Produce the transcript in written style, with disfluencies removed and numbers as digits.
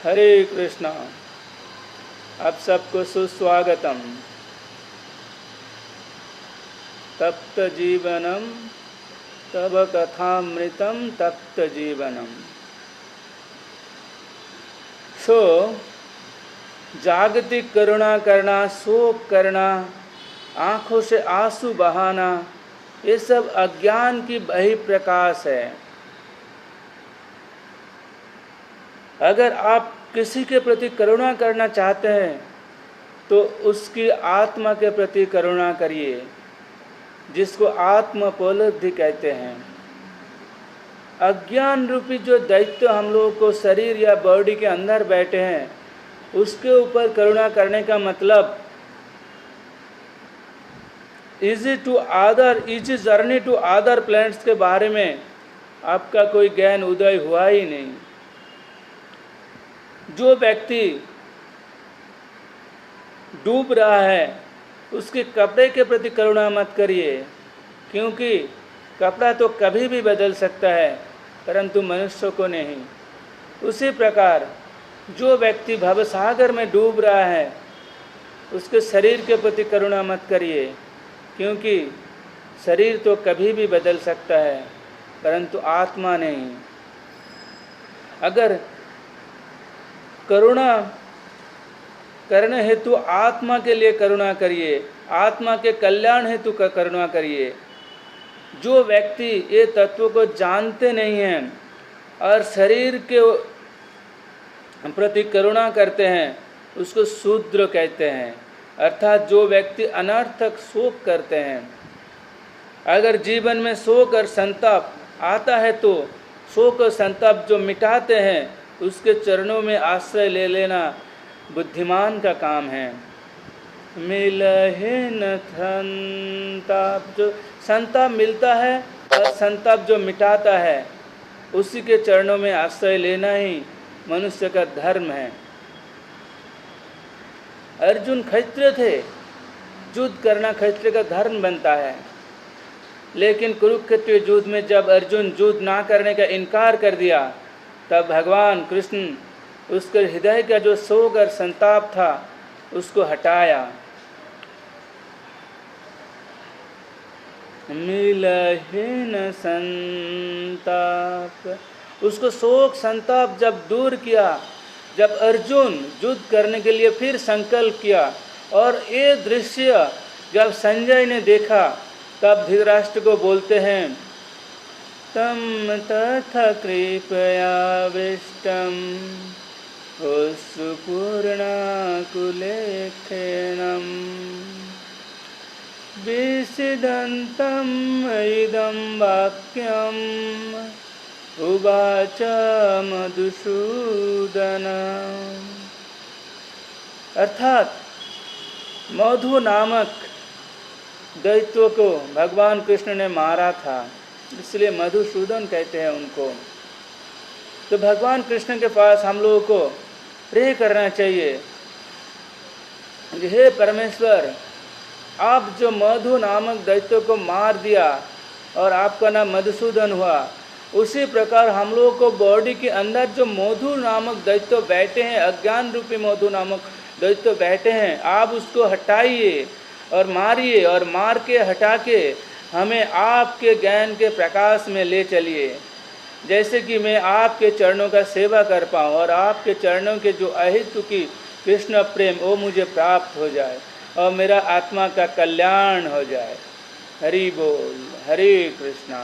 हरे कृष्णा। आप सबको सुस्वागतम। तप्त जीवनम तब कथामृतम तप्त जीवनम। सो जागतिक करुणा करना, शोक करना, आंखों से आंसू बहाना, ये सब अज्ञान की बहिर्प्रकाश है। अगर आप किसी के प्रति करुणा करना चाहते हैं तो उसकी आत्मा के प्रति करुणा करिए, जिसको आत्मोपलब्धि कहते हैं। अज्ञान रूपी जो दैत्य हम लोगों को शरीर या बॉडी के अंदर बैठे हैं, उसके ऊपर करुणा करने का मतलब easy journey to other planets के बारे में आपका कोई ज्ञान उदय हुआ ही नहीं। जो व्यक्ति डूब रहा है उसके कपड़े के प्रति करुणा मत करिए, क्योंकि कपड़ा तो कभी भी बदल सकता है परंतु मनुष्य को नहीं। उसी प्रकार जो व्यक्ति भवसागर में डूब रहा है उसके शरीर के प्रति करुणा मत करिए, क्योंकि शरीर तो कभी भी बदल सकता है परंतु आत्मा नहीं। अगर करुणा करने हेतु आत्मा के लिए करुणा करिए, आत्मा के कल्याण हेतु करुणा करिए। जो व्यक्ति ये तत्व को जानते नहीं हैं और शरीर के प्रति करुणा करते हैं उसको शूद्र कहते हैं, अर्थात जो व्यक्ति अनर्थक शोक करते हैं। अगर जीवन में शोक और संताप आता है तो शोक और संताप जो मिटाते हैं उसके चरणों में आश्रय ले लेना बुद्धिमान का काम है। मिलहि न संताप, जो संताप मिलता है और संताप जो मिटाता है उसी के चरणों में आश्रय लेना ही मनुष्य का धर्म है। अर्जुन क्षत्रिय थे, युद्ध करना क्षत्रिय का धर्म बनता है, लेकिन कुरुक्षेत्र युद्ध में जब अर्जुन युद्ध ना करने का इनकार कर दिया तब भगवान कृष्ण उसके हृदय का जो शोक और संताप था उसको हटाया। मिलहि न संताप, उसको शोक संताप जब दूर किया, जब अर्जुन युद्ध करने के लिए फिर संकल्प किया और ये दृश्य जब संजय ने देखा तब धृतराष्ट्र को बोलते हैं, तम तथा कृपयाविष्टम अश्रुपूर्णाकुलेक्षणं विषिदन्तं इदं वाक्यम् उवाच मधुसूदन। अर्थात मधु नामक दैत्य को भगवान कृष्ण ने मारा था, इसलिए मधुसूदन कहते हैं उनको। तो भगवान कृष्ण के पास हम लोगों को प्रे करना चाहिए, हे परमेश्वर, आप जो मधु नामक दैत्य को मार दिया और आपका नाम मधुसूदन हुआ, उसी प्रकार हम लोगों को बॉडी के अंदर जो मधु नामक दैत्य बैठे हैं, अज्ञान रूपी मधु नामक दैत्य बैठे हैं, आप उसको हटाइए और मारिए और मार के हटा के हमें आपके ज्ञान के प्रकाश में ले चलिए, जैसे कि मैं आपके चरणों का सेवा कर पाऊँ और आपके चरणों के जो अहितु की कृष्ण प्रेम वो मुझे प्राप्त हो जाए और मेरा आत्मा का कल्याण हो जाए। हरि बोल, हरे कृष्णा।